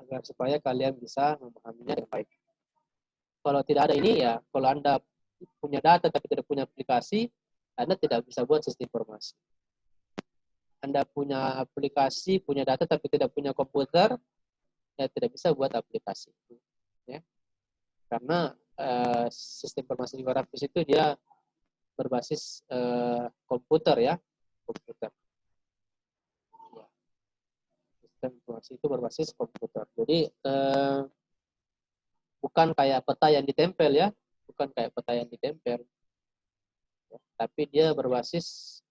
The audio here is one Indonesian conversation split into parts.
agar supaya kalian bisa memahaminya dengan baik. Kalau tidak ada ini ya, kalau Anda punya data tapi tidak punya aplikasi, Anda tidak bisa buat sistem informasi. Anda punya aplikasi, punya data tapi tidak punya komputer, ya tidak bisa buat aplikasi. Ya. Karena sistem informasi geografis itu dia berbasis komputer ya, komputer. Ya. Sistem informasi itu berbasis komputer. Jadi bukan kayak peta yang ditempel ya, bukan kayak peta yang ditempel, ya. Tapi dia berbasis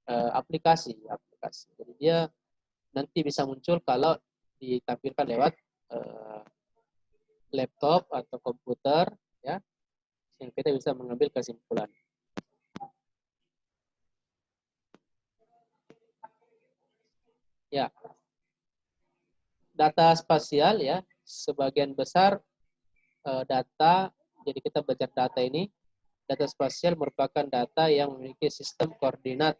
aplikasi. Jadi dia nanti bisa muncul kalau ditampilkan lewat laptop atau komputer, ya, yang kita bisa mengambil kesimpulan. Ya, data spasial ya, sebagian besar data. Jadi kita belajar data ini, data spasial merupakan data yang memiliki sistem koordinat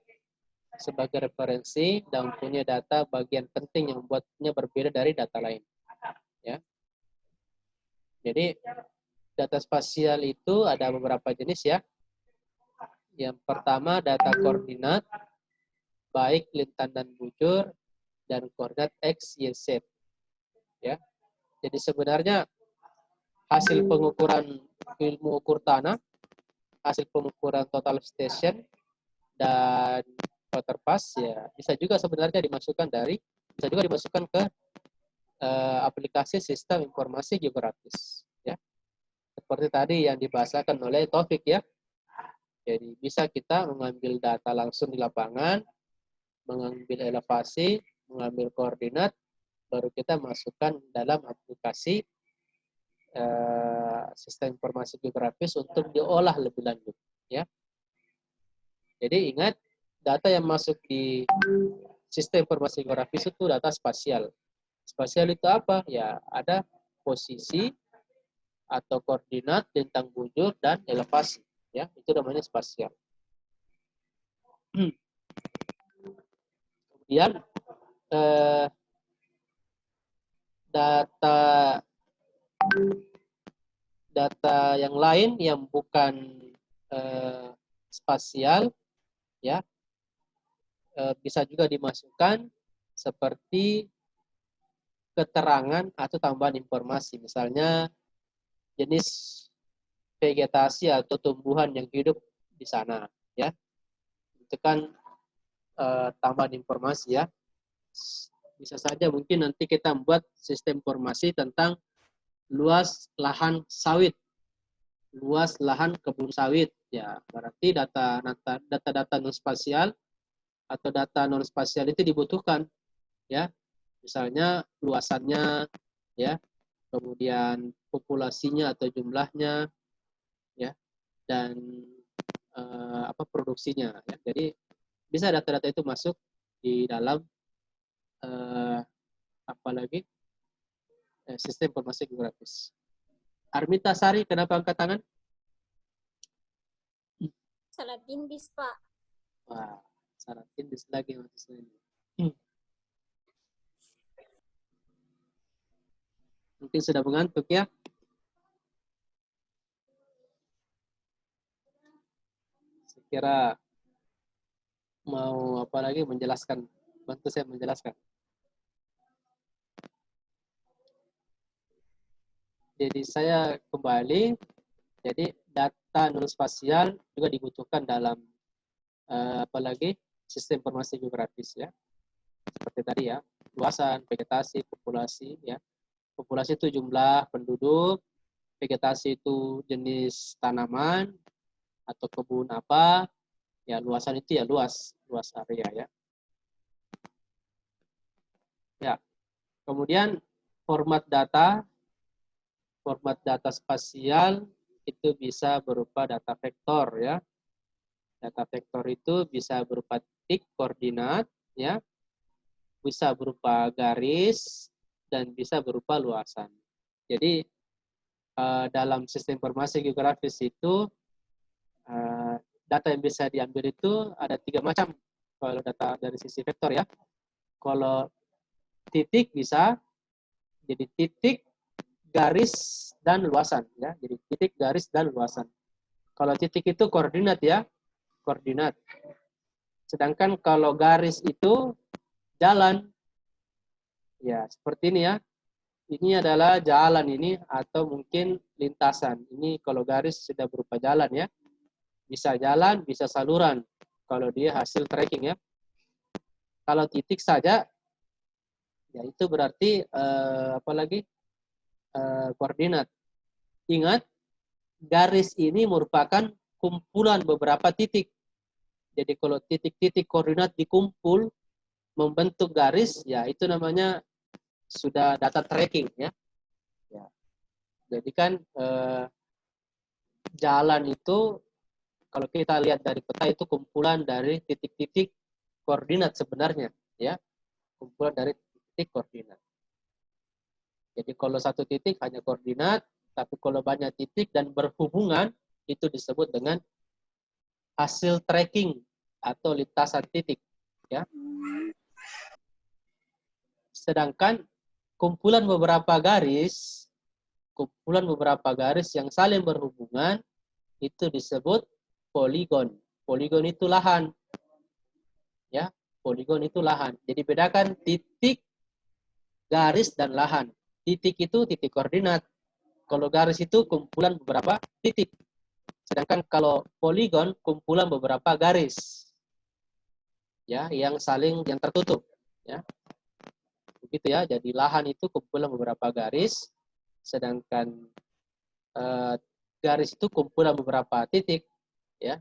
sebagai referensi dan punya data bagian penting yang membuatnya berbeda dari data lain. Ya. Jadi data spasial itu ada beberapa jenis ya. Yang pertama data koordinat, baik lintang dan bujur, dan koordinat X, Y, Z. Ya. Jadi sebenarnya hasil pengukuran ilmu ukur tanah, hasil pengukuran total station, dan waterpass ya bisa juga sebenarnya bisa juga dimasukkan ke aplikasi sistem informasi geografis ya. Seperti tadi yang dibahasakan oleh Taufik ya. Jadi bisa kita mengambil data langsung di lapangan, mengambil elevasi, mengambil koordinat, baru kita masukkan dalam aplikasi sistem informasi geografis untuk diolah lebih lanjut ya. Jadi ingat, data yang masuk di sistem informasi geografis itu data spasial. Spasial itu apa? Ya, ada posisi atau koordinat, lintang bujur, dan elevasi. Ya, itu namanya spasial. Kemudian data yang lain yang bukan spasial, ya, bisa juga dimasukkan seperti keterangan atau tambahan informasi, misalnya jenis vegetasi atau tumbuhan yang hidup di sana, ya. Itu kan tambahan informasi ya. Bisa saja mungkin nanti kita membuat sistem informasi tentang luas lahan sawit, luas lahan kebun sawit, ya. Berarti data-data non spasial atau data non spasial itu dibutuhkan, ya. Misalnya luasannya, ya, kemudian populasinya atau jumlahnya, ya, dan produksinya. Ya. Jadi bisa data-data itu masuk di dalam apalagi sistem informasi geografis. Armita Sari, kenapa angkat tangan? Salah tindis, Pak. Wah, salah tindis lagi. Mungkin sudah mengantuk ya. Saya kira mau apa lagi menjelaskan, bantu saya menjelaskan. Jadi saya kembali, jadi data non spasial juga dibutuhkan dalam apalagi sistem informasi geografis ya. Seperti tadi ya, luasan, vegetasi, populasi ya. Populasi itu jumlah penduduk, vegetasi itu jenis tanaman atau kebun apa, ya luasan itu ya luas area ya. Ya, kemudian format data spasial itu bisa berupa data vektor ya. Data vektor itu bisa berupa titik koordinat ya, bisa berupa garis, dan bisa berupa luasan. Jadi dalam sistem informasi geografis itu data yang bisa diambil itu ada 3 macam kalau data dari sisi vektor ya. Kalau titik bisa, Jadi titik, garis, dan luasan ya. Jadi titik, garis, dan luasan. Kalau titik itu koordinat ya, koordinat. Sedangkan kalau garis itu jalan. Ya, seperti ini ya. Ini adalah jalan ini atau mungkin lintasan. Ini kalau garis sudah berupa jalan ya. Bisa jalan, bisa saluran. Kalau dia hasil tracking ya. Kalau titik saja, ya itu berarti apalagi koordinat. Ingat, garis ini merupakan kumpulan beberapa titik. Jadi kalau titik-titik koordinat dikumpul membentuk garis, ya itu namanya sudah data tracking ya. Ya. Jadi kan jalan itu kalau kita lihat dari peta itu kumpulan dari titik-titik koordinat sebenarnya ya. Kumpulan dari titik koordinat. Jadi kalau satu titik hanya koordinat, tapi kalau banyak titik dan berhubungan itu disebut dengan hasil tracking atau lintasan titik ya. Sedangkan kumpulan beberapa garis yang saling berhubungan itu disebut poligon. Poligon itu lahan. Ya, poligon itu lahan. Jadi bedakan titik, garis, dan lahan. Titik itu titik koordinat. Kalau garis itu kumpulan beberapa titik. Sedangkan kalau poligon kumpulan beberapa garis. Ya, yang tertutup, ya. Begitu ya. Jadi lahan itu kumpulan beberapa garis, sedangkan garis itu kumpulan beberapa titik, ya.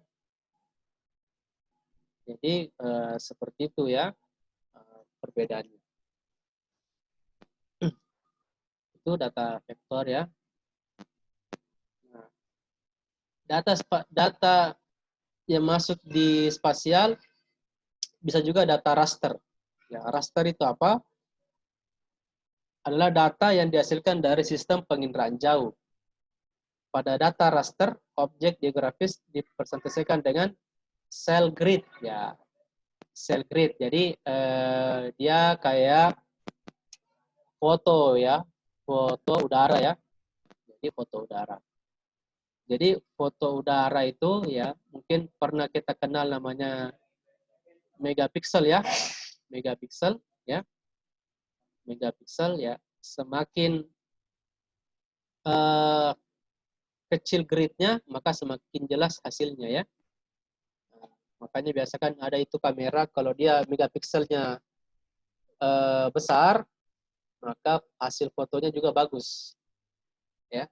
Jadi seperti itu ya perbedaannya. Itu data vektor ya. Nah, data yang masuk di spasial bisa juga data raster. Ya, raster itu apa? Adalah data yang dihasilkan dari sistem penginderaan jauh. Pada data raster, objek geografis dipresentasikan dengan cell grid ya. Cell grid. Jadi dia kayak foto ya, foto udara ya. Jadi foto udara. Jadi foto udara itu ya mungkin pernah kita kenal namanya megapiksel ya. Megapiksel ya. Megapiksel ya. Semakin kecil gridnya maka semakin jelas hasilnya ya. Makanya biasa kan ada itu kamera kalau dia megapikselnya besar maka hasil fotonya juga bagus ya.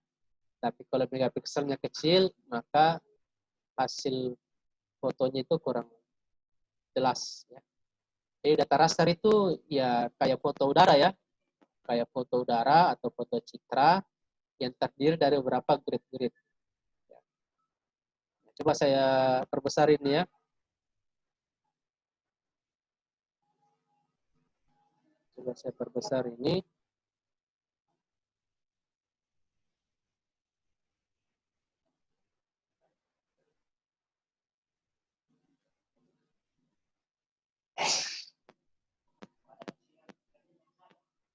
Tapi kalau megapikselnya kecil maka hasil fotonya itu kurang jelas ya. Jadi data raster itu ya kayak foto udara ya. Kayak foto udara atau foto citra yang terdiri dari beberapa grid-grid. Ya. Coba saya perbesar ini ya. Coba saya perbesar ini.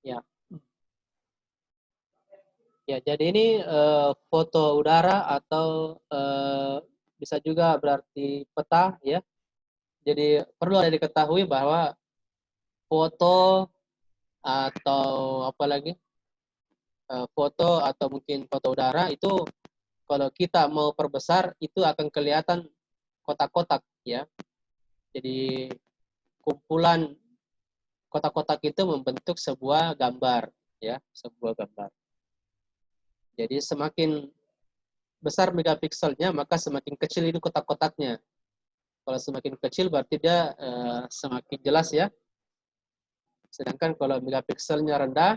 Ya. Ya, jadi ini foto udara atau bisa juga berarti peta ya. Jadi perlu ada diketahui bahwa foto atau apa lagi foto atau mungkin foto udara itu kalau kita mau perbesar itu akan kelihatan kotak-kotak ya. Jadi kumpulan kotak-kotak itu membentuk sebuah gambar ya, sebuah gambar. Jadi semakin besar megapikselnya maka semakin kecil ini kotak-kotaknya. Kalau semakin kecil berarti dia semakin jelas ya. Sedangkan kalau megapikselnya rendah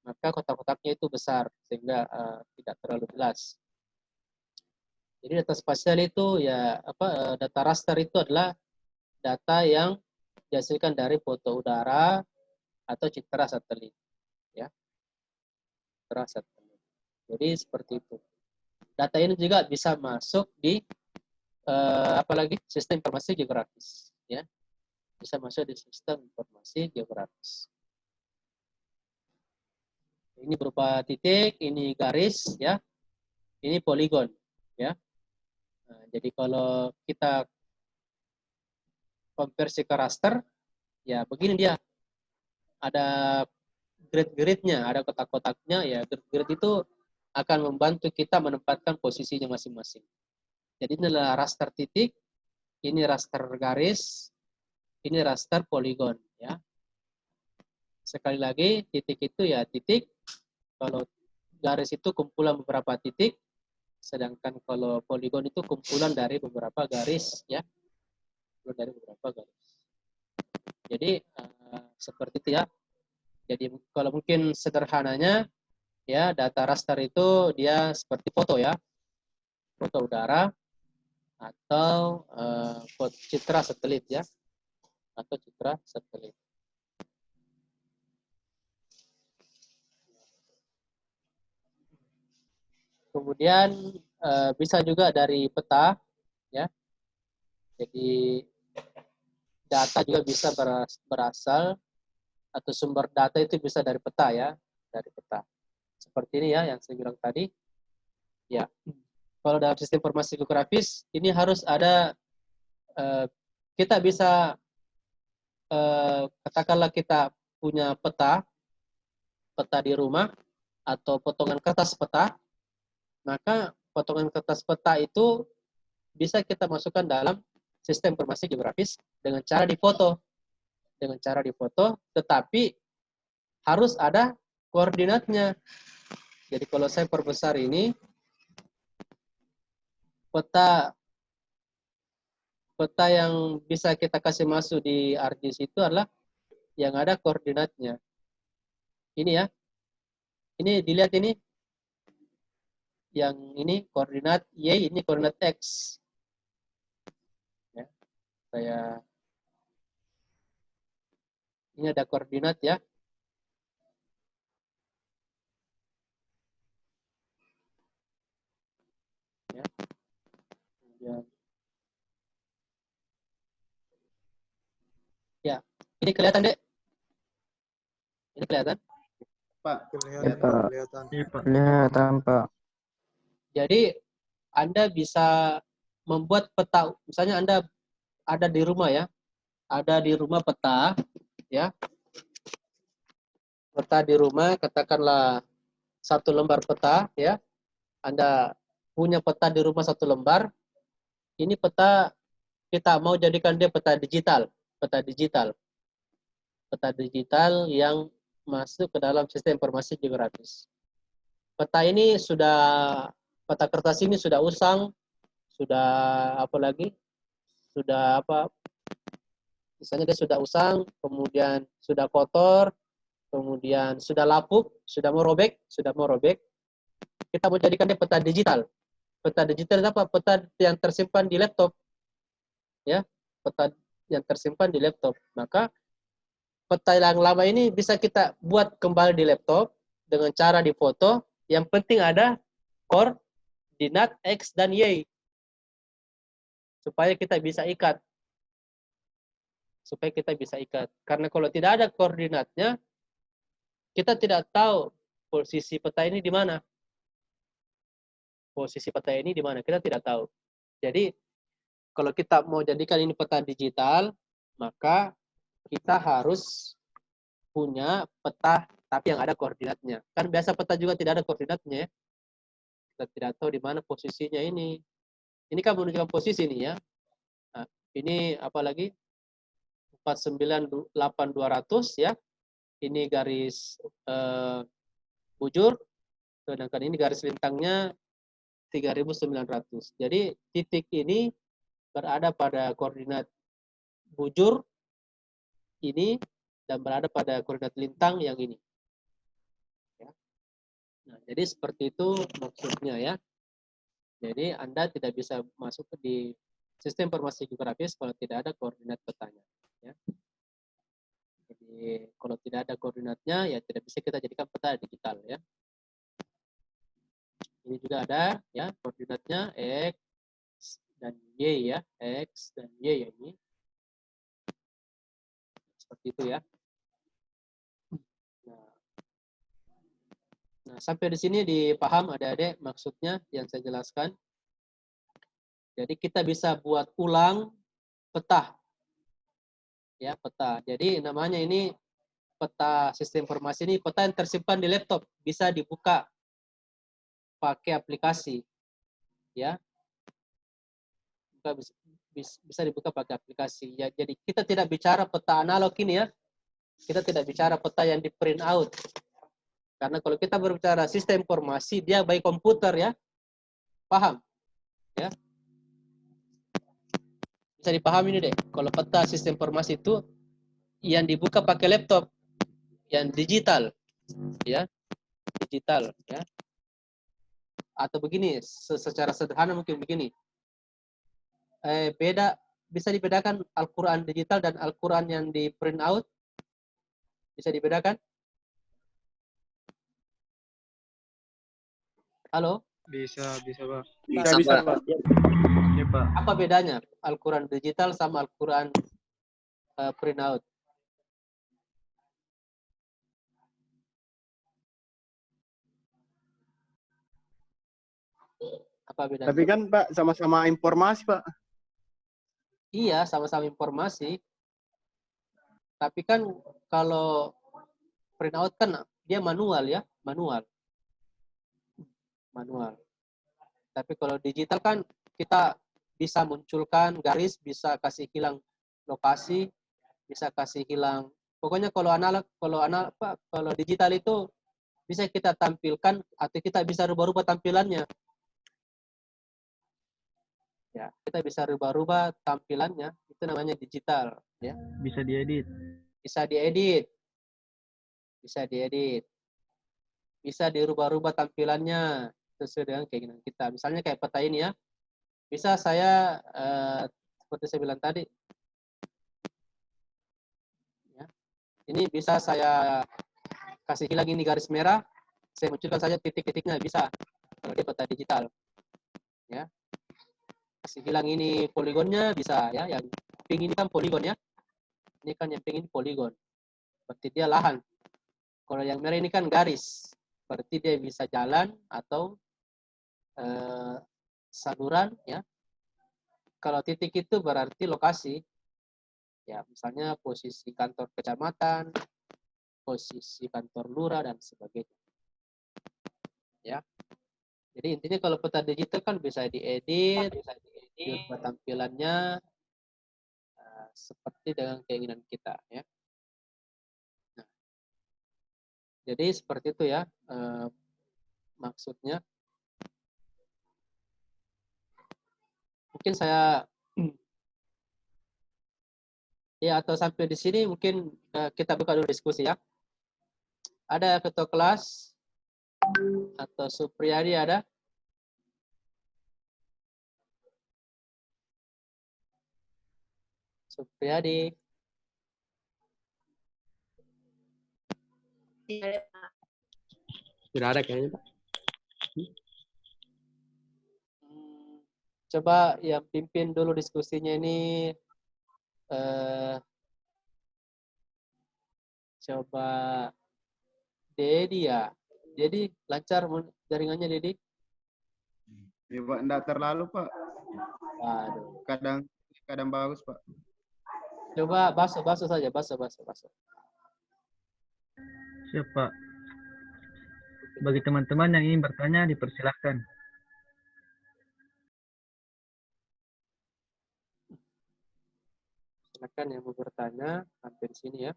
maka kotak-kotaknya itu besar sehingga tidak terlalu jelas. Jadi data spasial itu ya data raster itu adalah data yang dihasilkan dari foto udara atau citra satelit ya. Citra satelit. Jadi seperti itu. Data ini juga bisa masuk di apalagi sistem informasi geografis ya. Bisa masuk di sistem informasi geografis. Ini berupa titik, ini garis, ya. Ini poligon, ya. Nah, jadi kalau kita konversi ke raster, ya begini dia. Ada grid-gridnya, ada kotak-kotaknya, ya. Grid-grid itu akan membantu kita menempatkan posisinya masing-masing. Jadi ini adalah raster titik, ini raster garis, ini raster poligon, ya. Sekali lagi, titik itu ya titik. Kalau garis itu kumpulan beberapa titik, sedangkan kalau poligon itu kumpulan dari beberapa garis, ya. Kumpulan dari beberapa garis. Jadi seperti itu ya. Jadi kalau mungkin sederhananya, ya data raster itu dia seperti foto ya, foto udara atau citra satelit ya, atau citra satelit. Kemudian bisa juga dari peta, ya. Jadi data juga bisa berasal atau sumber data itu bisa dari peta ya, dari peta. Seperti ini ya yang saya bilang tadi. Ya, kalau dalam sistem informasi geografis ini harus ada kita bisa katakanlah kita punya peta di rumah atau potongan kertas peta, maka potongan kertas peta itu bisa kita masukkan dalam sistem informasi geografis dengan cara difoto. Dengan cara difoto, tetapi harus ada koordinatnya. Jadi kalau saya perbesar ini, peta yang bisa kita kasih masuk di ArcGIS itu adalah yang ada koordinatnya. Ini ya, ini dilihat ini, yang ini koordinat Y, ini koordinat X. Ya, saya ini ada koordinat ya. Ya, kemudian ya, ini kelihatan dek? Ini kelihatan? Pak, Ya, Pak. kelihatan. Kelihatan, Pak. Jadi Anda bisa membuat peta, misalnya Anda ada di rumah ya, ada di rumah peta, ya, peta di rumah, katakanlah satu lembar peta, ya, Anda punya peta di rumah satu lembar, ini peta kita mau jadikan dia peta digital, peta digital yang masuk ke dalam sistem informasi geografis. Peta ini sudah, peta kertas ini sudah usang, sudah apa lagi, sudah apa, misalnya dia sudah usang, kemudian sudah kotor, kemudian sudah lapuk, sudah mau robek, kita mau jadikan dia peta digital. Peta digital apa? Peta yang tersimpan di laptop, ya, peta yang tersimpan di laptop. Maka peta yang lama ini bisa kita buat kembali di laptop dengan cara difoto. Yang penting ada koordinat X dan Y supaya kita bisa ikat. Karena kalau tidak ada koordinatnya, kita tidak tahu posisi peta ini di mana. Kita tidak tahu. Jadi kalau kita mau jadikan ini peta digital, maka kita harus punya peta tapi yang ada koordinatnya. Kan biasa peta juga tidak ada koordinatnya ya. Kita tidak tahu di mana posisinya ini. Ini kan menunjukkan posisi ini ya. Nah, ini apalagi 498.200 ya. Ini garis bujur, sedangkan ini garis lintangnya 3.900. Jadi titik ini berada pada koordinat bujur ini dan berada pada koordinat lintang yang ini. Ya. Nah, jadi seperti itu maksudnya ya. Jadi Anda tidak bisa masuk di sistem informasi geografis kalau tidak ada koordinat petanya. Ya. Jadi kalau tidak ada koordinatnya ya tidak bisa kita jadikan peta digital ya. Ini juga ada ya koordinatnya X dan Y ya, X dan Y ya ini. Seperti itu ya. Nah, Nah, sampai di sini dipaham adik-adik maksudnya yang saya jelaskan. Jadi kita bisa buat ulang peta, ya peta. Jadi namanya ini peta sistem informasi, ini peta yang tersimpan di laptop, bisa dibuka pakai aplikasi, ya. Bisa dibuka pakai aplikasi. Ya, jadi kita tidak bicara peta analog ini ya, kita tidak bicara peta yang di print out. Karena kalau kita berbicara sistem informasi, dia by komputer ya, paham? Ya, bisa dipahami ini deh. Kalau peta sistem informasi itu yang dibuka pakai laptop, yang digital, ya, digital, ya. Atau begini, secara sederhana mungkin begini. Beda bisa dibedakan Al-Quran digital dan Al-Quran yang di print out, bisa dibedakan? Halo? Bisa, Pak. Bisa, Pak. Oke, Pak. Apa bedanya Al-Quran digital sama Al-Quran print out? Apa bedanya? Tapi kan Pak sama-sama informasi Pak. Iya, sama-sama informasi. Tapi kan kalau print out kan dia manual ya, manual. Tapi kalau digital kan kita bisa munculkan garis, bisa kasih hilang lokasi, bisa kasih hilang. Pokoknya kalau digital itu bisa kita tampilkan atau kita bisa rubah-rubah tampilannya. Ya, kita bisa rubah-rubah tampilannya, itu namanya digital, ya. Bisa diedit. Bisa diedit. Bisa diedit. Bisa dirubah-rubah tampilannya sesuai dengan keinginan kita. Misalnya kayak peta ini ya. Bisa saya seperti saya bilang tadi, ya. Ini bisa saya kasih hilang ini garis merah, saya munculkan saja titik-titiknya, bisa kalau di peta digital, ya. Kasih hilang ini poligonnya, bisa ya. Yang pink ini kan poligon ya, ini kan yang pink ini poligon, berarti dia lahan. Kalau yang merah ini kan garis, berarti dia bisa jalan atau saluran ya. Kalau titik itu berarti lokasi, ya misalnya posisi kantor kecamatan, posisi kantor lurah dan sebagainya, ya. Jadi intinya kalau peta digital kan bisa diedit, dirubah tampilannya seperti dengan keinginan kita, ya. Nah, jadi seperti itu ya maksudnya. Mungkin saya ya, atau sampai di sini mungkin kita buka dulu diskusi ya. Ada ketua kelas atau Supriyadi ada? Supriyadi. Tidak ada kayaknya, Pak. Coba yang pimpin dulu diskusinya ini coba Dedi ya. Jadi lancar jaringannya Dedi? Ya Pak, enggak terlalu Pak. Waduh. Kadang bagus Pak. Coba basuh saja, basuh. Siap, Pak. Bagi teman-teman yang ingin bertanya, dipersilahkan. Silakan yang mau bertanya, hampir sini ya.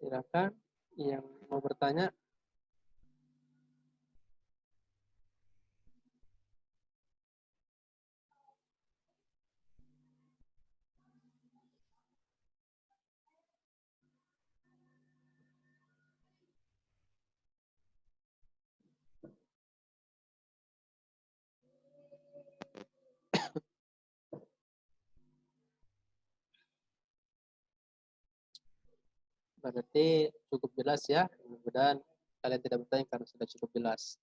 Silakan yang mau bertanya. Berarti cukup jelas ya. Mudah-mudahan kalian tidak bertanya karena sudah cukup jelas.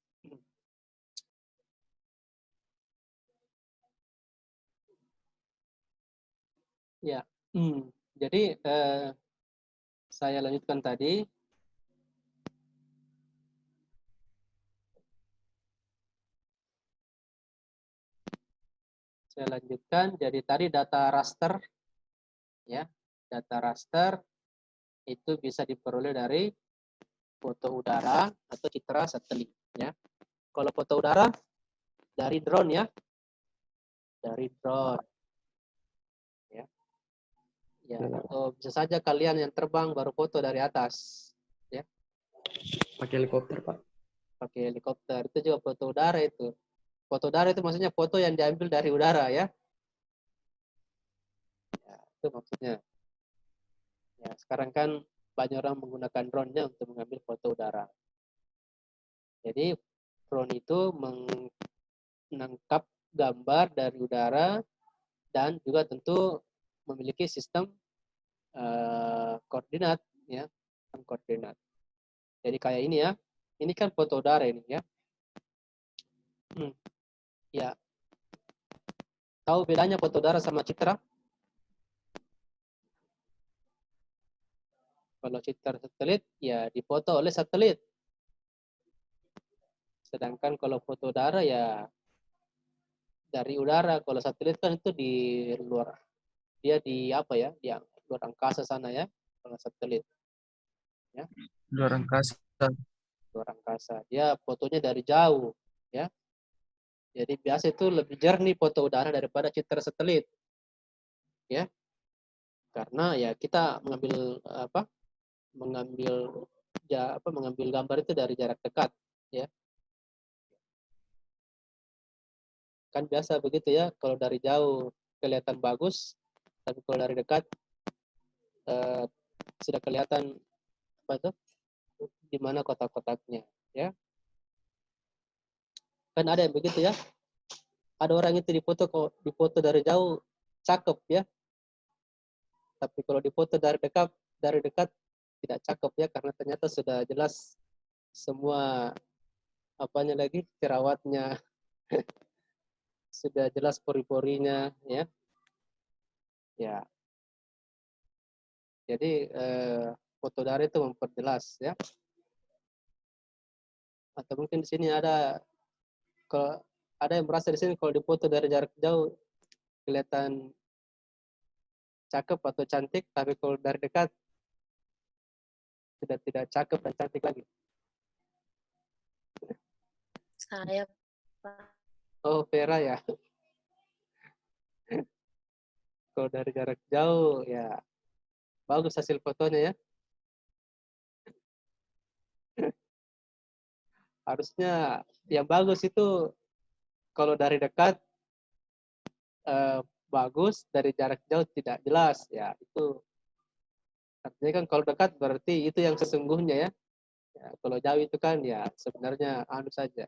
Ya, jadi saya lanjutkan tadi. Saya lanjutkan. Jadi tadi data raster, ya, data raster itu bisa diperoleh dari foto udara atau citra satelit, ya. Kalau foto udara dari drone, ya, dari drone, ya. Ya, atau bisa saja kalian yang terbang baru foto dari atas, ya. Pakai helikopter, Pak. Pakai helikopter itu juga foto udara itu. Foto udara itu maksudnya foto yang diambil dari udara, ya. Ya, itu maksudnya. Ya, sekarang kan banyak orang menggunakan drone-nya untuk mengambil foto udara. Jadi drone itu menangkap gambar dari udara dan juga tentu memiliki sistem koordinat, ya, koordinat. Jadi kayak ini ya, ini kan foto udara ini ya. Ya, tahu bedanya foto udara sama citra? Kalau citra satelit ya difoto oleh satelit. Sedangkan kalau foto udara ya dari udara. Kalau satelit kan itu di luar, dia di apa ya? Di luar angkasa sana ya. Kalau satelit, ya, Luar angkasa. luar angkasa. Dia fotonya dari jauh, ya. Jadi biasa itu lebih jernih foto udara daripada citra satelit, ya. Karena ya kita mengambil apa? Mengambil gambar itu dari jarak dekat, ya. Kan biasa begitu ya. Kalau dari jauh kelihatan bagus, tapi kalau dari dekat eh, sudah kelihatan apa itu? Di mana kotak-kotaknya, ya. Kan ada yang begitu ya. Ada orang itu difoto dari jauh cakep ya, tapi kalau difoto dari dekat tidak cakep ya, karena ternyata sudah jelas semua apanya lagi jerawatnya, sudah jelas pori-porinya, ya. Ya, jadi foto dari itu memperjelas ya. Atau mungkin di sini kalau ada yang merasa di sini kalau difoto dari jarak jauh kelihatan cakep atau cantik, tapi kalau dari dekat sudah tidak cakep dan cantik lagi. Saya, Pak. Oh, Vera ya. Kalau dari jarak jauh ya bagus hasil fotonya ya. Harusnya yang bagus itu kalau dari dekat bagus, dari jarak jauh tidak jelas ya. Itu artinya kan kalau dekat berarti itu yang sesungguhnya ya. Ya, kalau jauh itu kan ya sebenarnya anu saja,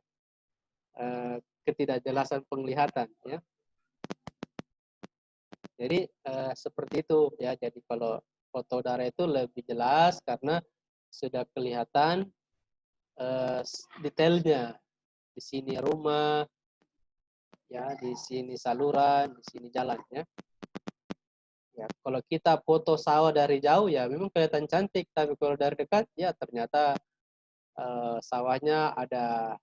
ketidakjelasan penglihatan ya. Jadi seperti itu ya. Jadi kalau foto udara itu lebih jelas karena sudah kelihatan detailnya. Di sini rumah, ya, di sini saluran, di sini jalan ya. Ya, kalau kita foto sawah dari jauh ya memang kelihatan cantik, tapi kalau dari dekat ya ternyata sawahnya ada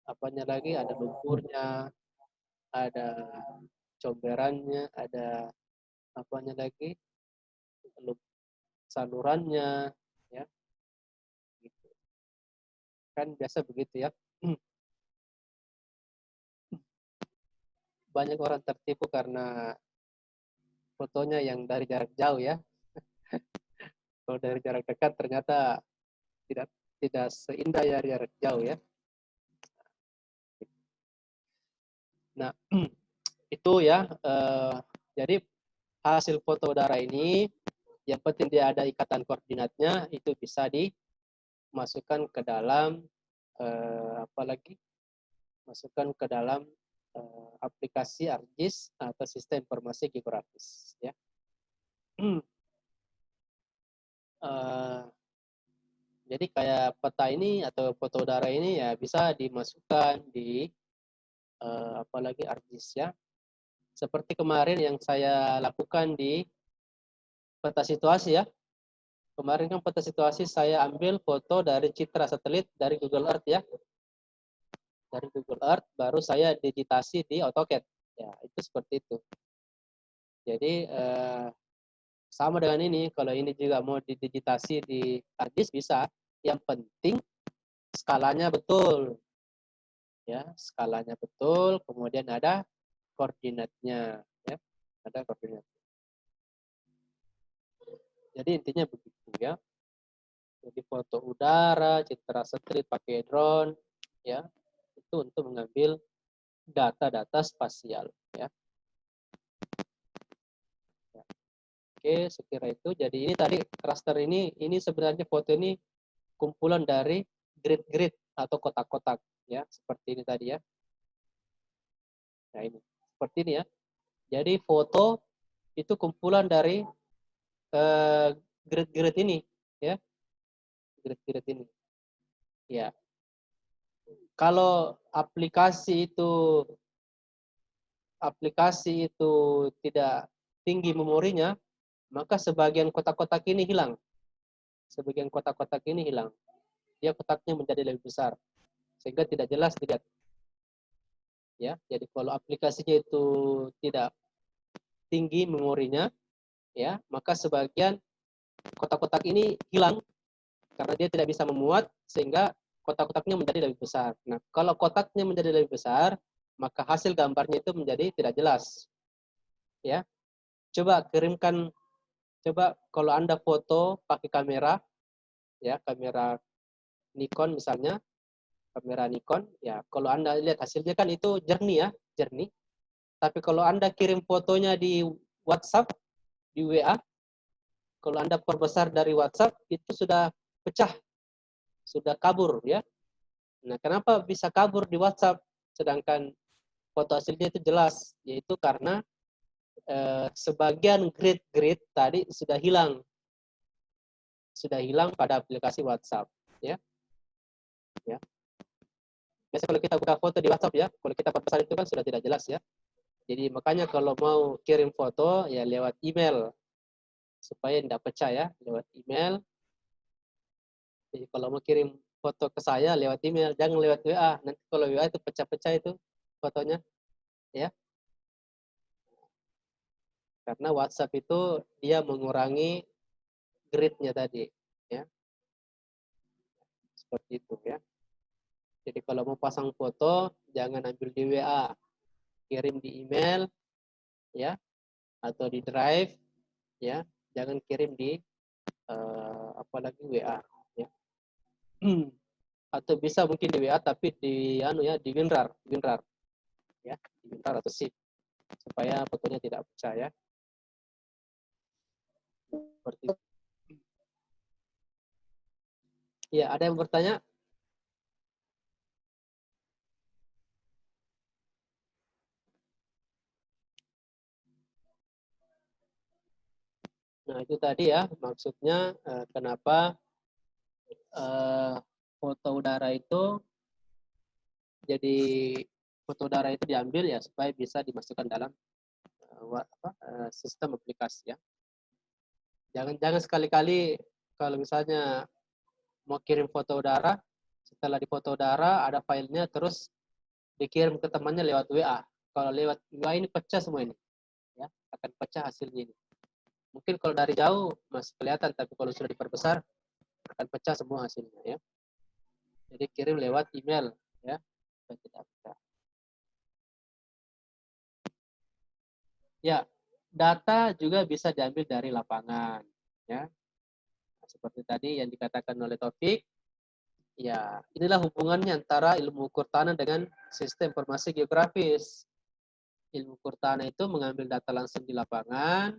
apanya lagi, ada lumpurnya, ada comberannya, ada apanya lagi, salurannya, ya, gitu. Kan biasa begitu ya. Banyak orang tertipu karena fotonya yang dari jarak jauh ya. Kalau dari jarak dekat ternyata tidak tidak seindah ya jarak jauh ya. Nah, itu ya. Jadi hasil foto udara ini yang penting dia ada ikatan koordinatnya, itu bisa dimasukkan ke dalam apalagi masukkan ke dalam aplikasi ArcGIS atau sistem informasi geografis ya. eh, jadi kayak peta ini atau foto udara ini ya bisa dimasukkan di apalagi ArcGIS ya. Seperti kemarin yang saya lakukan di peta situasi ya. Kemarin kan peta situasi saya ambil foto dari citra satelit dari Google Earth ya. Dari Google Earth baru saya digitasi di AutoCAD. Ya, itu seperti itu. Jadi sama dengan ini, kalau ini juga mau didigitasi di ArcGIS bisa. Yang penting skalanya betul. Ya, skalanya betul, kemudian ada koordinatnya ya. Ada koordinat. Jadi intinya begitu ya. Jadi foto udara, citra satelit pakai drone ya. Itu untuk mengambil data-data spasial ya. Oke, sekira itu. Jadi ini tadi raster ini sebenarnya foto ini kumpulan dari grid-grid atau kotak-kotak ya, seperti ini tadi ya. Nah, ini seperti ini ya. Jadi foto itu kumpulan dari grid-grid ini ya. Grid-grid ini. Ya. Kalau aplikasi itu tidak tinggi memorinya, maka sebagian kotak-kotak ini hilang. Sebagian kotak-kotak ini hilang. Dia kotaknya menjadi lebih besar. Sehingga tidak jelas dilihat. Ya, jadi kalau aplikasinya itu tidak tinggi memorinya, ya, maka sebagian kotak-kotak ini hilang karena dia tidak bisa memuat sehingga kotak-kotaknya menjadi lebih besar. Nah, kalau kotaknya menjadi lebih besar, maka hasil gambarnya itu menjadi tidak jelas. Ya, coba kirimkan, coba kalau Anda foto pakai kamera, ya, kamera Nikon misalnya, kamera Nikon, ya, kalau Anda lihat hasilnya kan itu jernih ya, jernih. Tapi kalau Anda kirim fotonya di WhatsApp, di WA, kalau Anda perbesar dari WhatsApp, itu sudah pecah, sudah kabur ya. Nah, kenapa bisa kabur di WhatsApp, sedangkan foto hasilnya itu jelas? Yaitu karena sebagian grid-grid tadi sudah hilang pada aplikasi WhatsApp, ya. Ya. Biasa kalau kita buka foto di WhatsApp ya, kalau kita perbesar itu kan sudah tidak jelas ya. Jadi makanya kalau mau kirim foto ya lewat email supaya tidak pecah ya, lewat email. Jadi kalau mau kirim foto ke saya lewat email, jangan lewat WA. Nanti kalau WA itu pecah-pecah itu fotonya, ya. Karena WhatsApp itu dia mengurangi gridnya tadi, ya. Seperti itu ya. Jadi kalau mau pasang foto, jangan ambil di WA, kirim di email, ya, atau di Drive, ya. Jangan kirim di apalagi WA, ya. Atau bisa mungkin di WA tapi di di WinRAR, ya, di WinRAR atau zip supaya fotonya tidak pecah ya. Seperti itu. Ya, ada yang bertanya? Nah, itu tadi ya maksudnya kenapa foto udara itu jadi foto udara itu diambil ya supaya bisa dimasukkan dalam sistem aplikasi ya. Jangan sekali-kali kalau misalnya mau kirim foto udara, setelah di foto udara ada filenya terus dikirim ke temannya lewat WA. Kalau lewat WA ini pecah semua ini, ya akan pecah hasilnya ini. Mungkin kalau dari jauh masih kelihatan, tapi kalau sudah diperbesar akan pecah semua hasilnya ya. Jadi kirim lewat email ya, tidak pecah. Ya, data juga bisa diambil dari lapangan ya. Seperti tadi yang dikatakan oleh Taufik, ya inilah hubungannya antara ilmu ukur tanah dengan sistem informasi geografis. Ilmu ukur tanah itu mengambil data langsung di lapangan,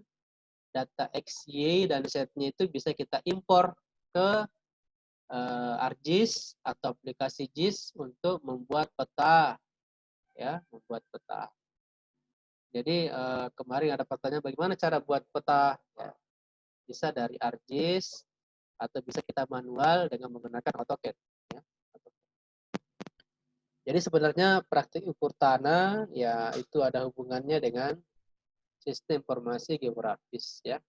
data X, Y, dan Z-nya itu bisa kita impor ke ArcGIS atau aplikasi GIS untuk membuat peta, ya, membuat peta. Jadi kemarin ada pertanyaan bagaimana cara buat peta, ya, bisa dari ArcGIS atau bisa kita manual dengan menggunakan AutoCAD. Ya. Jadi sebenarnya praktik ukur tanah ya itu ada hubungannya dengan sistem informasi geografis ya.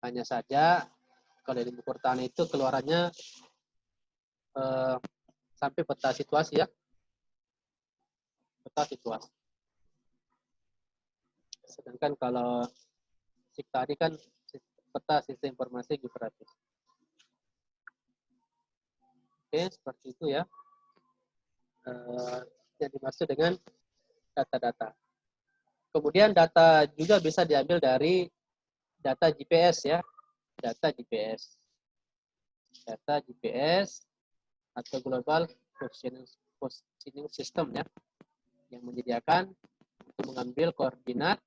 Hanya saja kalau di ukur tanah itu keluarannya sampai peta situasi ya. Peta situasi. Sedangkan kalau tadi kan peta sistem informasi geografis. Oke, seperti itu ya. Yang dimaksud dengan data-data. Kemudian data juga bisa diambil dari data GPS ya. Data GPS. Data GPS atau Global Positioning System ya. Yang menyediakan untuk mengambil koordinat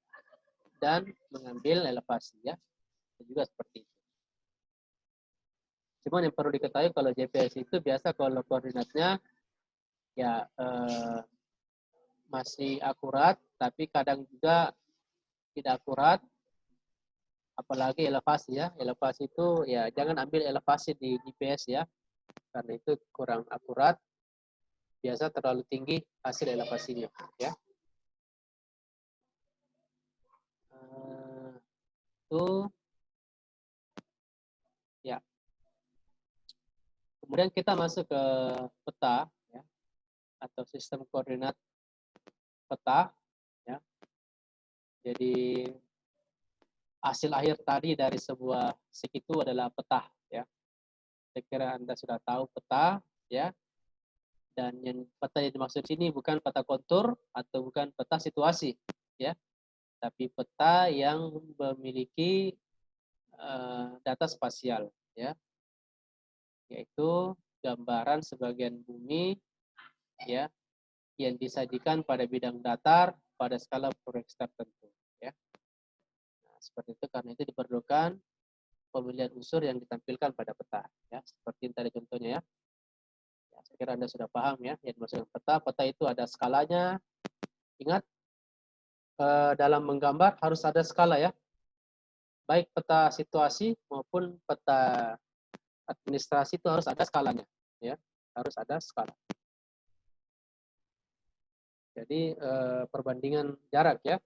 dan mengambil elevasi ya. Juga seperti itu. Cuman yang perlu diketahui kalau GPS itu biasa kalau koordinatnya ya masih akurat, tapi kadang juga tidak akurat, apalagi elevasi ya. Elevasi itu ya jangan ambil elevasi di GPS ya, karena itu kurang akurat. Biasa terlalu tinggi hasil elevasinya ya. Itu ya. Kemudian kita masuk ke peta ya, atau sistem koordinat peta ya. Jadi hasil akhir tadi dari sebuah SIG itu adalah peta ya. Saya kira Anda sudah tahu peta ya. Dan yang peta yang dimaksud sini bukan peta kontur atau bukan peta situasi ya. Tapi peta yang memiliki data spasial ya. Yaitu gambaran sebagian bumi ya yang disajikan pada bidang datar pada skala proyek tertentu ya. Nah, seperti itu karena itu diperlukan pemilihan unsur yang ditampilkan pada peta ya, seperti tadi contohnya ya. Ya saya kira Anda sudah paham ya yang dimaksud peta. Peta itu ada skalanya. Ingat dalam menggambar harus ada skala ya. Baik peta situasi maupun peta administrasi itu harus ada skalanya ya, harus ada skala. Jadi perbandingan jarak ya.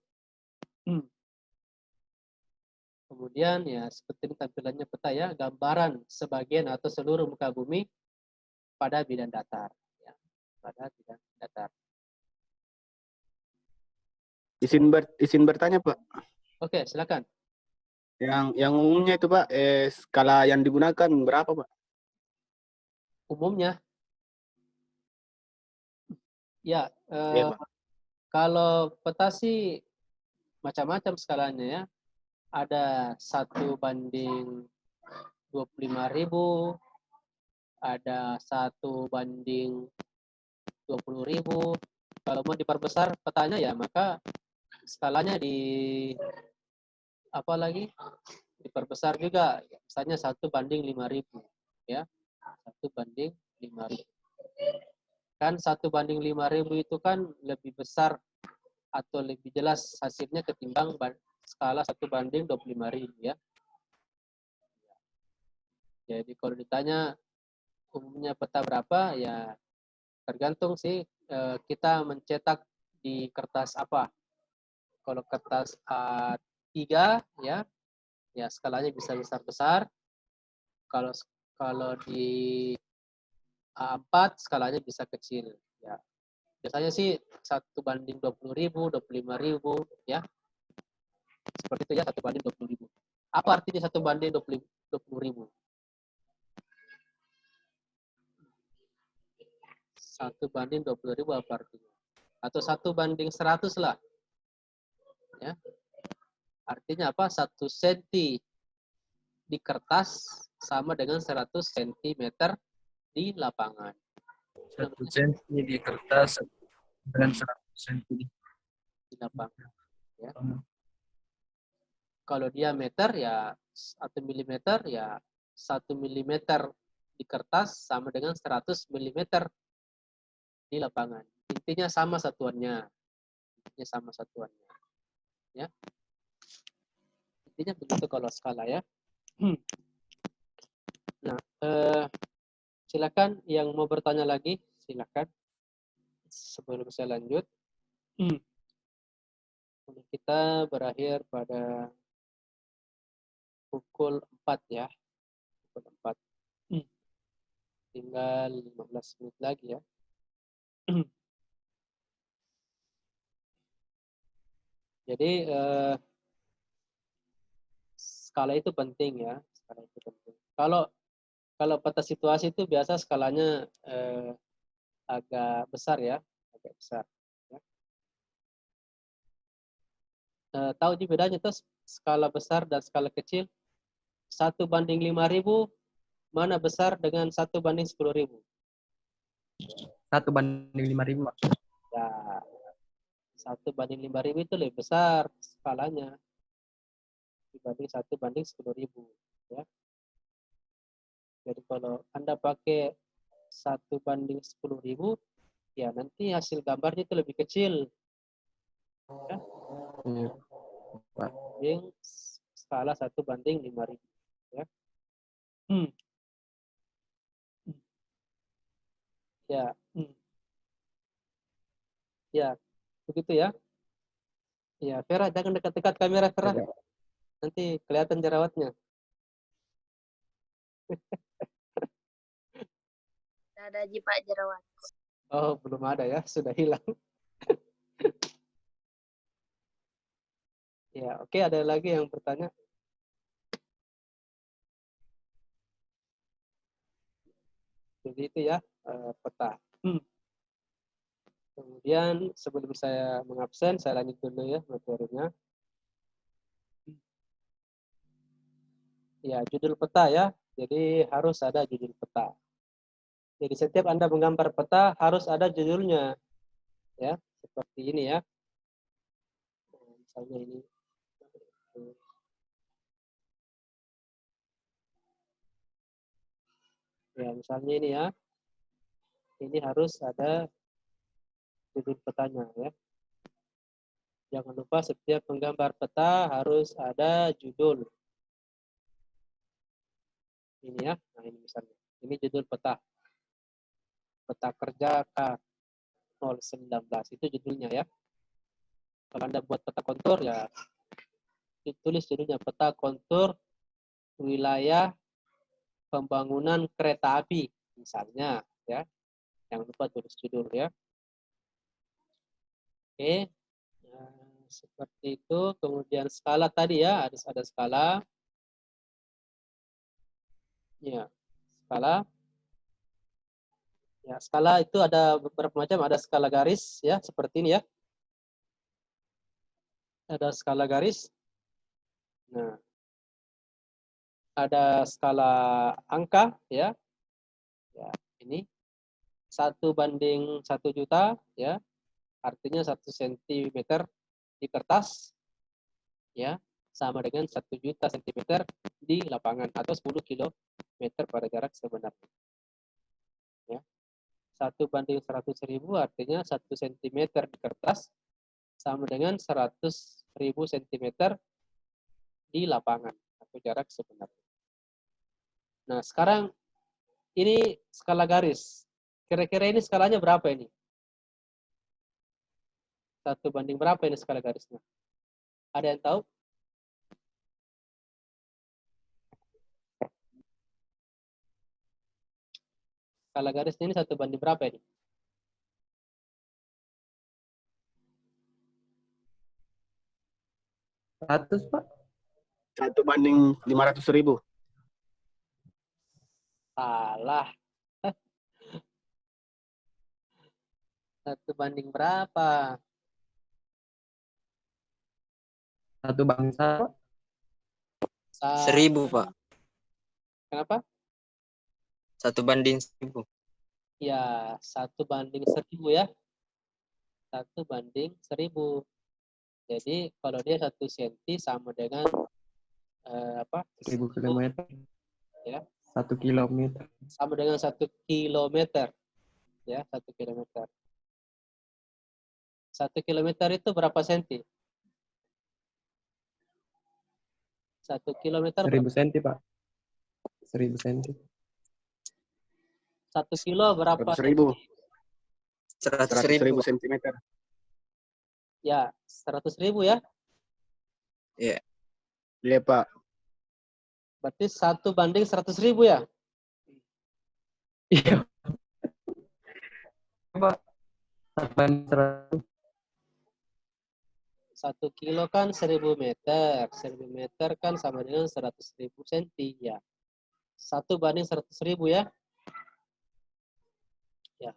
Kemudian ya seperti ini tampilannya peta ya, gambaran sebagian atau seluruh muka bumi pada bidang datar ya, pada bidang datar. Izin bertanya Pak. Oke, silakan. Yang umumnya itu Pak, skala yang digunakan berapa Pak? Umumnya ya Iya Pak. kalau peta sih macam-macam skalanya ya. Ada 1:25.000, ada 1:20.000. Kalau mau diperbesar petanya ya maka skalanya diperbesar juga. Misalnya 1:5.000 ya. 1:5.000. Kan 1:5.000 itu kan lebih besar atau lebih jelas hasilnya ketimbang skala 1:25.000 ya. Jadi kalau ditanya umumnya peta berapa ya tergantung sih kita mencetak di kertas apa. Kalau kertas A3 ya skalanya bisa besar-besar. Kalau di A4 skalanya bisa kecil ya. Biasanya sih 1:20.000, 25.000 ya. Seperti itu ya 1:20.000. Apa artinya 1:20.000? 1:20.000 apa artinya? Atau 1:100 lah. Ya. Artinya apa? 1 cm di kertas sama dengan 100 cm di lapangan. 1 cm di kertas dengan 100 cm di lapangan. Ya. Kalau diameter ya 1 mm ya 1 mm di kertas sama dengan 100 mm di lapangan. Intinya sama satuannya. Ya. Intinya begitu kalau skala ya. Nah, silakan yang mau bertanya lagi, silakan. Sebelum saya lanjut, kita berakhir pada pukul 4 ya. Pukul 4. Tinggal 15 menit lagi ya. Jadi skala itu penting ya. Skala itu penting. Kalau peta situasi itu biasa skalanya agak besar ya, agak besar. Ya. Tahu di bedanya tuh skala besar dan skala kecil? 1:5.000 mana besar dengan 1:10.000? 1:5.000, Pak. Ya, 1:5.000 itu lebih besar skalanya dibanding 1:10.000. Ya. Jadi kalau Anda pakai 1:10.000, ya nanti hasil gambarnya itu lebih kecil. Ya. Iya, Pak. Yang skala 1:5.000. Ya. Ya. Ya, begitu ya. Ya, Vera, jangan dekat-dekat kamera, Vera. Ya, Pak. Nanti kelihatan jerawatnya. Tidak ada Pak jerawat. Oh, belum ada ya, sudah hilang. Ya, oke, ada lagi yang bertanya? Jadi itu ya, peta. Kemudian sebelum saya mengabsen, saya lanjut dulu ya materinya. Ya, judul peta ya. Jadi harus ada judul peta. Jadi setiap Anda menggambar peta harus ada judulnya. Ya, seperti ini ya. Misalnya ini. Ya, misalnya ini ya. Ini harus ada judul petanya ya. Jangan lupa setiap menggambar peta harus ada judul. Ini ya. Nah, ini misalnya. Ini judul peta. Peta kerja K019 itu judulnya ya. Kalau Anda buat peta kontur ya ditulis judulnya peta kontur wilayah pembangunan kereta api misalnya ya. Jangan lupa tulis judul ya. Oke. Nah, seperti itu. Kemudian skala tadi ya, ada skala. Ya, skala. Ya, skala itu ada beberapa macam, ada skala garis ya, seperti ini ya. Ada skala garis. Nah, ada skala angka ya. Ya, ini 1:1 juta ya. Artinya 1 cm di kertas ya sama dengan 1 juta cm di lapangan atau 10 km pada jarak sebenarnya. Ya. 1:100.000 artinya 1 cm di kertas sama dengan 100.000 cm di lapangan atau jarak sebenarnya. Nah, sekarang ini skala garis. Kira-kira ini skalanya berapa ini? 1 banding berapa ini skala garisnya? Ada yang tahu? Skala garis ini 1 banding berapa ini? Ratus, Pak. 1:500.000. Salah. 1 banding berapa? 1 bangsa, Pak. 1.000, Pak. Kenapa? 1:1.000. Ya, 1:1.000 ya. 1:1.000. Jadi kalau dia 1 cm sama dengan 1.000 kilometer. Ya. 1 kilometer. Sama dengan 1 kilometer. Ya, 1 kilometer. 1 kilometer itu berapa senti? 1 kilometer 1.000 senti, Pak. 1.000 senti. 1 kilo berapa 100.000. senti? 100.000 sentimeter. Ya, 100.000 ya. Iya, Pak. Berarti 1:100.000 ya. Iya, Pak. 800. 1 kilo kan 1.000 meter. 1.000 meter kan sama dengan 100.000 senti ya. 1:100.000 ya. Ya.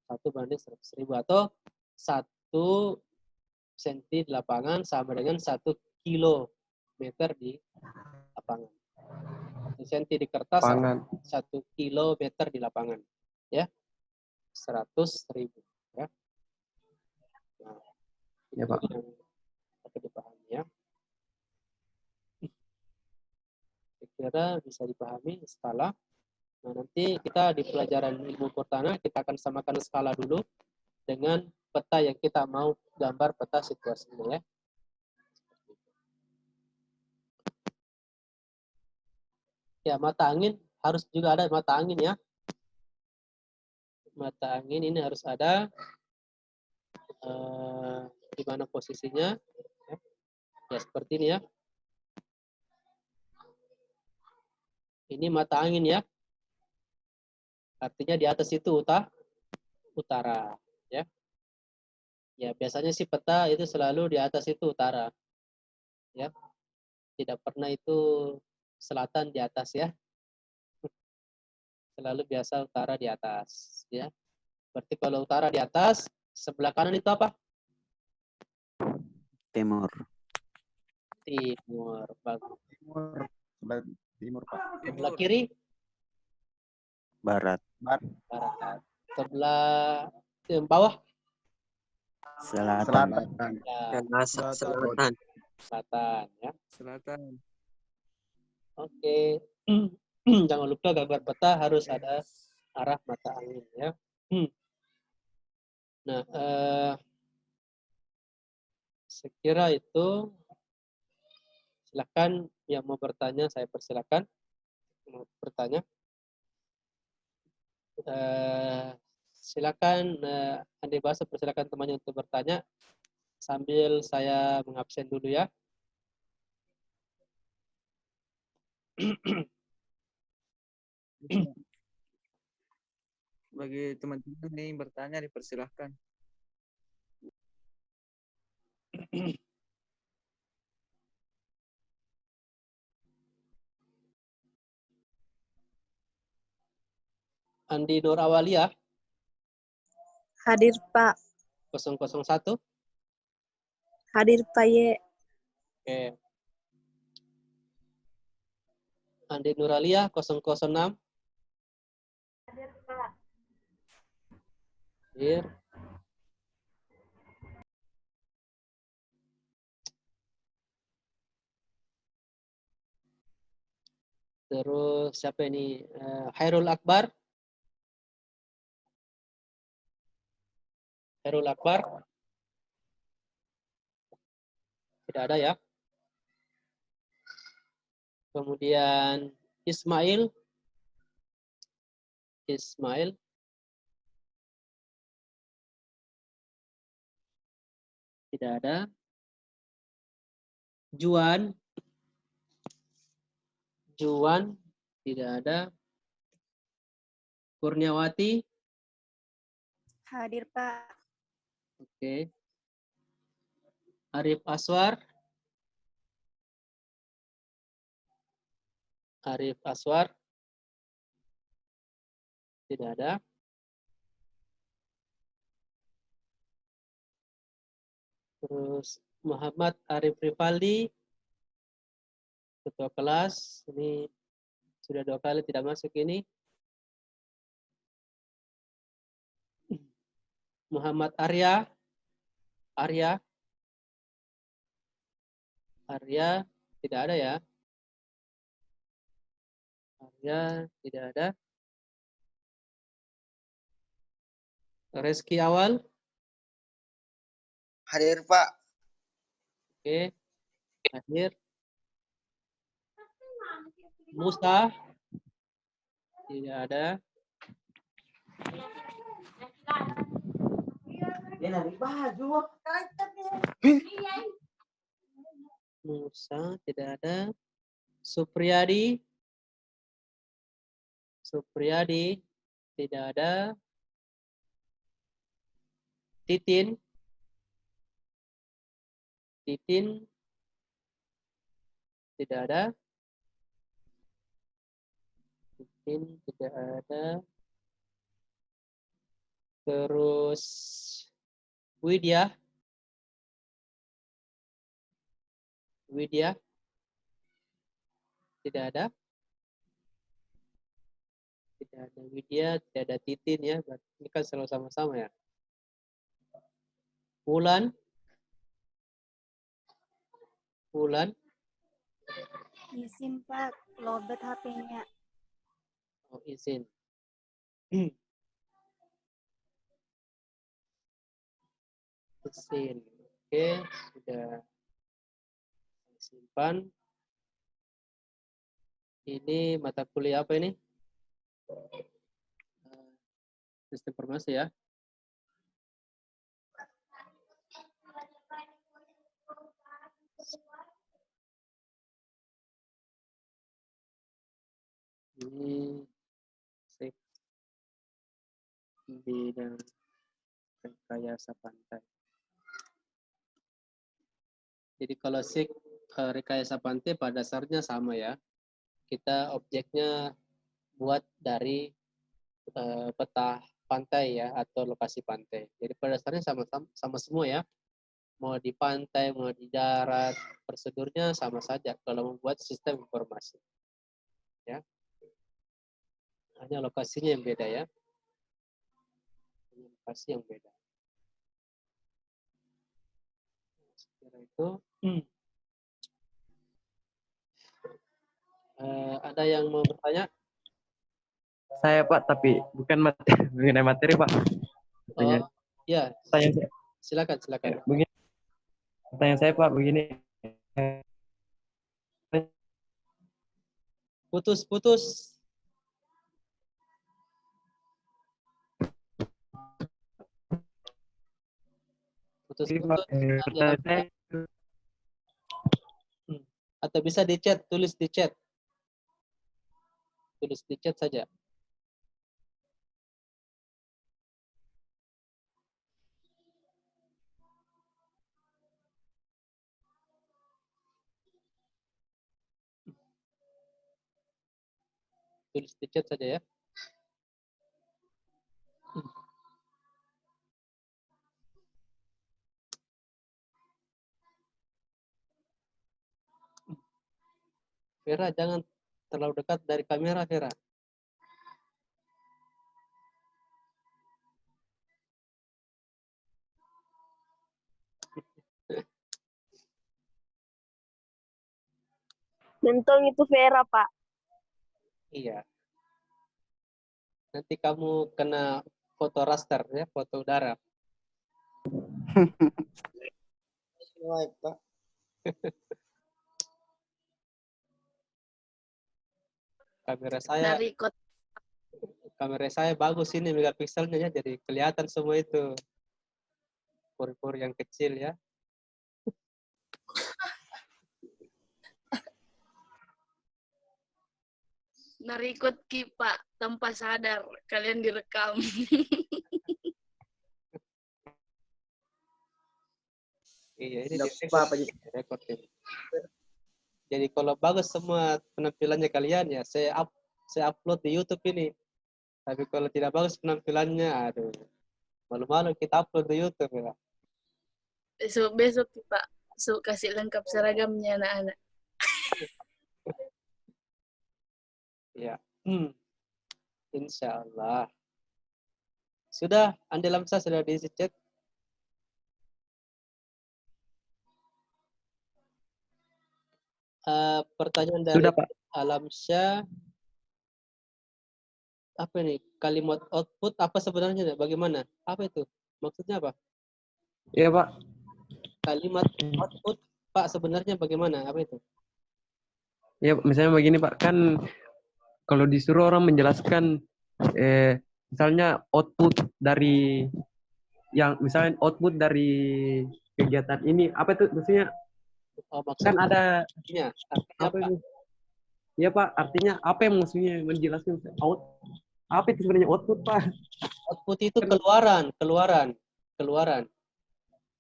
1:100.000 atau 1 senti di lapangan sama dengan 1 kilometer di lapangan. 1 senti di kertas sama Pangan. 1 kilometer di lapangan. Ya. 100.000 ya. Nah, Ya, itu Pak. yang dapat dipahami ya. Saya kira bisa dipahami skala. Nah, nanti kita di pelajaran ilmu pertanian kita akan samakan skala dulu dengan peta yang kita mau gambar peta situasinya ya. Ya, mata angin harus juga ada mata angin ya. Mata angin ini harus ada di mana posisinya ya. Ya seperti ini ya. Ini mata angin ya. Artinya di atas itu utara ya. Ya, biasanya sih peta itu selalu di atas itu utara. Ya. Tidak pernah itu selatan di atas ya. Selalu biasa utara di atas ya. Berarti kalau utara di atas, sebelah kanan itu apa? Timur. Timur. Bagus. Timur. Sebelah timur, Pak. Sebelah kiri? Barat. Barat. Sebelah bawah? Selatan. Selatan. Ya, Selatan. selatan ya. Selatan. Oke. Jangan lupa gambar peta harus ada arah mata angin ya. Nah, sekira itu. Silakan yang mau bertanya, saya persilakan mau bertanya. Silakan Andi Baso persilakan temannya untuk bertanya sambil saya mengabsen dulu ya. Bagi teman-teman yang bertanya dipersilahkan. Andi Nur Awalia Hadir Pak. 001. Hadir Pak Ye. Oke. Andi Nuralia 006. Hadir. Terus siapa ini? Hairul Akbar. Hairul Akbar. Tidak ada ya. Kemudian Ismail. Ismail. Tidak ada. Juan. Juan. Tidak ada. Kurniawati. Hadir Pak. Oke. Arif Aswar. Arif Aswar. Tidak ada. Terus Muhammad Arif Rivaldi. Ketua kelas. Ini sudah 2 kali tidak masuk ini. Muhammad Arya. Arya. Arya. Tidak ada ya. Arya tidak ada. Reski Awal. Hadir Pak. Oke. Hadir. Musa. Tidak ada. Musa tidak ada. Supriyadi. Supriyadi tidak ada. Titin. Titin tidak ada. Titin tidak ada. Terus Widya. Widya tidak ada. Tidak ada Widya, tidak ada Titin ya. Berarti ini kan selalu sama-sama ya. Wulan. Wulan. Izin Pak, lobet HP-nya. Oh, izin. Izin. Oke, sudah simpan. Ini mata kuliah apa ini? Sistem informasi ya. Ini bidang rekayasa pantai. Jadi kalau rekayasa pantai pada dasarnya sama ya. Kita objeknya buat dari peta pantai ya atau lokasi pantai. Jadi pada dasarnya sama semua ya. Mau di pantai, mau di darat, prosedurnya sama saja kalau membuat sistem informasi. Ya. Hanya lokasinya yang beda ya. Lokasi yang beda. Setelah itu ada yang mau bertanya? Saya Pak, tapi bukan materi, mengenai materi Pak. Oh, ya. Pertanyaan Silakan. begini. Pertanyaan saya Pak begini. Putus. Pertanyaan saya, atau bisa di chat, tulis di chat saja. Tulis di chat saja ya. Vera, jangan terlalu dekat dari kamera, Vera. Mentong itu Vera, Pak. Iya. Nanti kamu kena foto raster ya, foto udara. Baik, Pak. Kamera saya bagus ini megapikselnya ya, jadi kelihatan semua itu. Pori-pori yang kecil ya. Narikot ki Pak, tanpa sadar kalian direkam. Iya, ini rekod ini. Jadi kalau bagus semua penampilannya kalian ya, saya upload di YouTube ini. Tapi kalau tidak bagus penampilannya, aduh, malu-malu kita upload di YouTube ya. Besok Pak, kasih lengkap seragamnya anak-anak. Ya, insya Allah. Sudah, Andi Lamsa sudah diisi chat. Pertanyaan dari sudah Pak. Alamsyah. Apa ini? Kalimat output apa sebenarnya? Bagaimana? Apa itu? Maksudnya apa? Iya Pak. Kalimat output, Pak, sebenarnya bagaimana? Apa itu? Ya misalnya begini Pak, kan kalau disuruh orang menjelaskan misalnya output dari kegiatan ini apa itu maksudnya Oh, kan maksudnya ada artinya apa apa? itu? Ya Pak, artinya apa yang maksudnya menjelaskan apa itu sebenarnya output Pak? Output itu keluaran,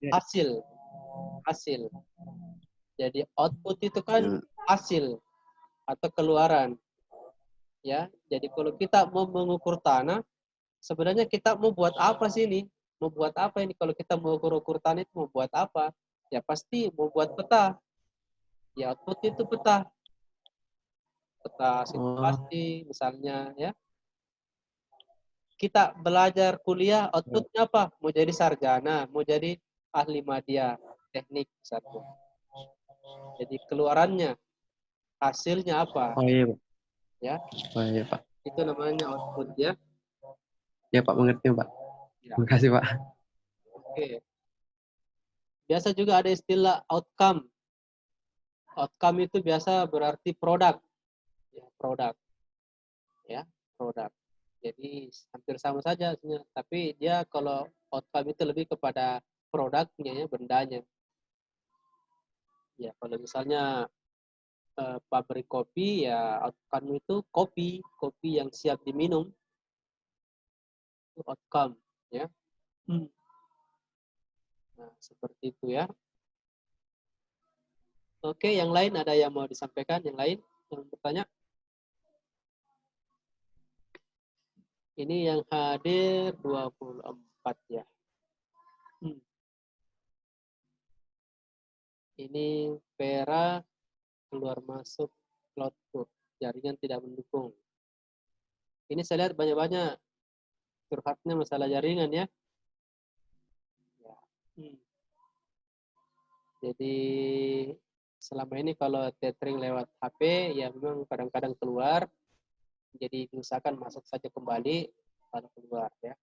Ya. hasil. Jadi output itu kan Hmm. hasil atau keluaran, ya. Jadi kalau kita mau mengukur tanah, sebenarnya kita mau buat apa sih ini? Mau buat apa ini? Kalau kita mau ukur tanah itu mau buat apa? Ya pasti mau buat peta. Ya output itu peta Oh, situasi misalnya, ya. Kita belajar kuliah, outputnya apa? Mau jadi sarjana, mau jadi ahli media teknik satu. Jadi keluarannya, hasilnya apa? oh iya Pak. Ya, Oh iya Pak. itu namanya output, ya. Ya Pak, mengerti Pak. Ya. Terima kasih Pak. Oke. Biasa juga ada istilah outcome. Outcome itu biasa berarti produk. Ya, produk. Ya, produk. Jadi hampir sama saja sebenarnya. Tapi dia kalau outcome itu lebih kepada produknya, ya, bendanya. Ya, kalau misalnya pabrik kopi, ya outcome itu kopi yang siap diminum, itu outcome, ya. Nah, seperti itu, ya. Oke, yang lain ada yang mau disampaikan? Yang lain yang bertanya? Ini yang hadir 24, ya. Ini Vera keluar masuk cloud jaringan tidak mendukung. Ini saya lihat banyak-banyak curhatnya masalah jaringan, ya. Ya. Jadi selama ini kalau tethering lewat HP, ya memang kadang-kadang keluar. Jadi diusahakan masuk saja kembali kalau keluar, ya.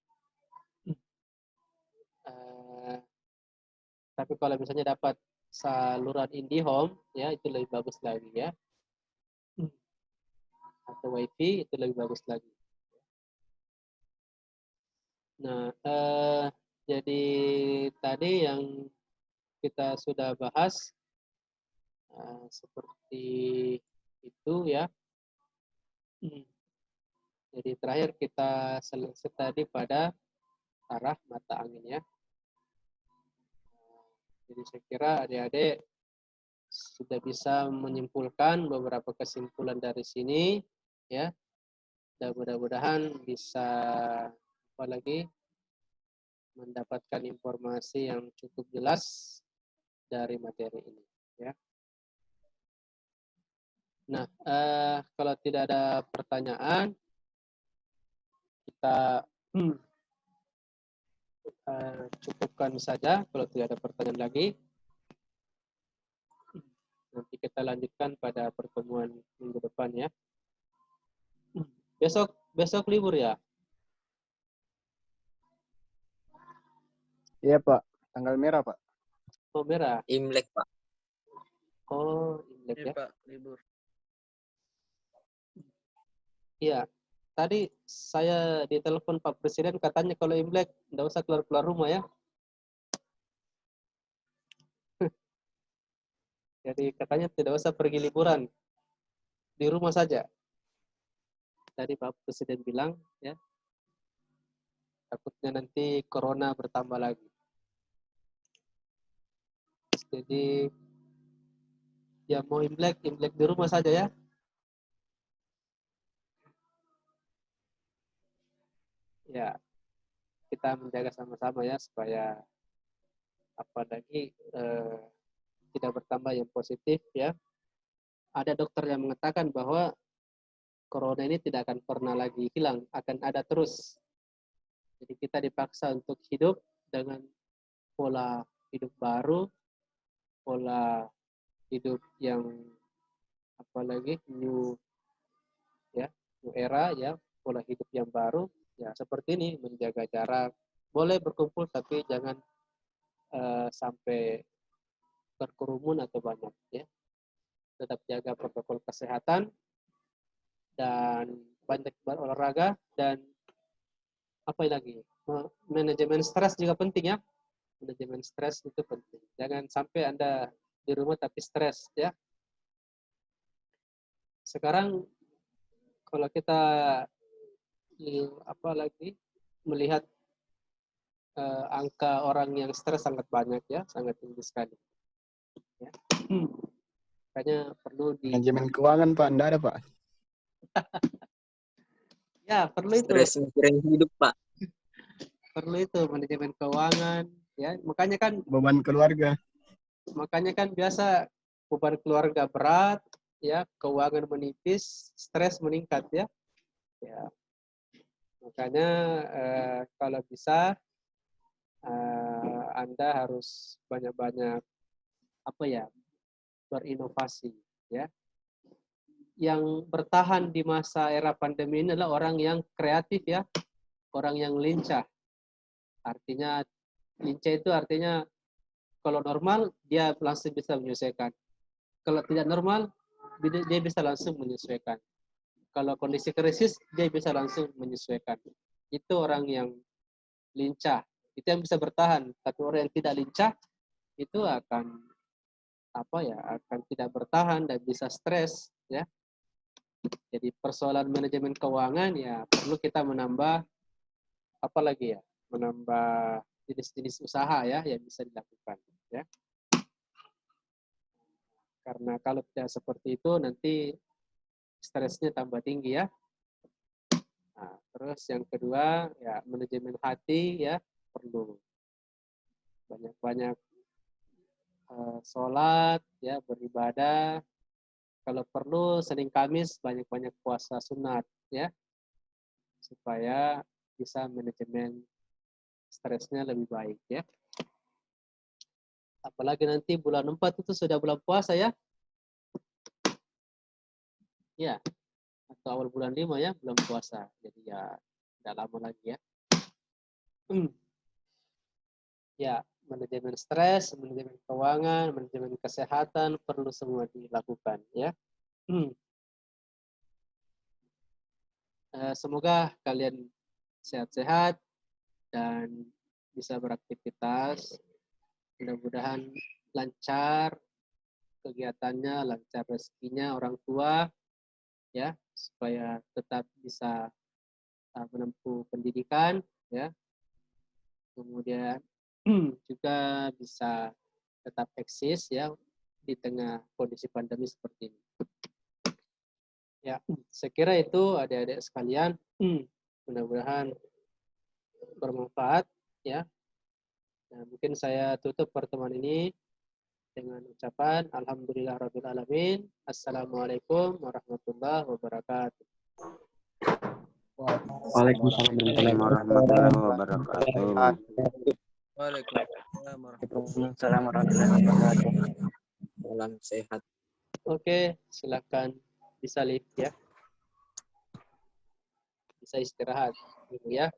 Tapi kalau misalnya dapat saluran IndiHome, ya itu lebih bagus lagi, ya. Atau WiFi itu lebih bagus lagi. Nah, jadi tadi yang kita sudah bahas seperti itu, ya. Jadi terakhir kita selesai tadi pada arah mata angin, ya. Jadi saya kira adik-adik sudah bisa menyimpulkan beberapa kesimpulan dari sini, ya. Dan mudah-mudahan bisa apalagi mendapatkan informasi yang cukup jelas dari materi ini, ya. Nah, kalau tidak ada pertanyaan, kita cukupkan saja. Kalau tidak ada pertanyaan lagi, nanti kita lanjutkan pada pertemuan minggu depan, ya. Besok libur, ya? Iya Pak, tanggal merah Pak. Oh, merah. Imlek, Pak. Oh, Imlek, ya. Pak, libur. Iya. Tadi saya ditelepon Pak Presiden, katanya kalau Imlek nggak usah keluar-keluar rumah, ya. Jadi katanya tidak usah pergi liburan, di rumah saja. Tadi Pak Presiden bilang, ya, takutnya nanti corona bertambah lagi. Jadi ya mau Imlek di rumah saja, ya. Ya, kita menjaga sama-sama, ya, supaya apalagi tidak bertambah yang positif, ya. Ada dokter yang mengatakan bahwa corona ini tidak akan pernah lagi hilang, akan ada terus. Jadi kita dipaksa untuk hidup dengan pola hidup baru, pola hidup yang apalagi new era, ya, pola hidup yang baru, ya, seperti ini, menjaga jarak, boleh berkumpul tapi jangan sampai berkerumun atau banyak, ya. Tetap jaga protokol kesehatan dan banyak berolahraga dan apa lagi? Manajemen stres juga penting ya. Manajemen stres itu penting. Jangan sampai Anda di rumah tapi stres ya. Sekarang kalau kita apa lagi melihat angka orang yang stres sangat banyak ya, sangat tinggi sekali. Ya. Makanya perlu Manajemen keuangan Pak, enggak ada Pak. ya perlu itu. Stres mikirin hidup, Pak. Perlu itu manajemen keuangan ya. Beban keluarga. Makanya kan biasa beban keluarga berat ya, keuangan menipis, stres meningkat ya. Ya. Makanya kalau bisa Anda harus banyak-banyak apa ya, berinovasi ya. Yang bertahan di masa era pandemi ini adalah orang yang kreatif ya, orang yang lincah. Artinya lincah itu artinya kalau normal dia langsung bisa menyesuaikan. Kalau tidak normal dia bisa langsung menyesuaikan. Kalau kondisi krisis dia bisa langsung menyesuaikan. Itu orang yang lincah. Itu yang bisa bertahan. Tapi orang yang tidak lincah itu akan akan tidak bertahan dan bisa stres ya. Jadi persoalan manajemen keuangan ya perlu kita menambah apa lagi ya? Menambah jenis-jenis usaha ya yang bisa dilakukan ya. Karena kalau tidak seperti itu nanti stresnya tambah tinggi ya. Nah, terus yang kedua ya manajemen hati ya, perlu banyak-banyak sholat ya, beribadah. Kalau perlu Senin Kamis banyak-banyak puasa sunat ya, supaya bisa manajemen stresnya lebih baik ya. Apalagi nanti bulan 4 itu sudah bulan puasa ya. Ya, atau awal bulan 5 ya, bulan puasa. Jadi ya tidak lama lagi ya. Ya, manajemen stres, manajemen keuangan, manajemen kesehatan perlu semua dilakukan ya. Semoga kalian sehat-sehat dan bisa beraktivitas. Mudah-mudahan lancar kegiatannya, lancar rezekinya orang tua ya, supaya tetap bisa menempuh pendidikan ya. Kemudian juga bisa tetap eksis ya di tengah kondisi pandemi seperti ini. Ya, saya kira itu adik-adik sekalian, mudah-mudahan bermanfaat ya. Nah, mungkin saya tutup pertemuan ini dengan ucapan alhamdulillahirabbil alamin. Assalamualaikum warahmatullahi wabarakatuh. Waalaikumsalam warahmatullahi wabarakatuh. Waalaikumsalam warahmatullahi wabarakatuh. Salam sehat. Oke, silakan bisa lift ya. Bisa istirahat gitu ya.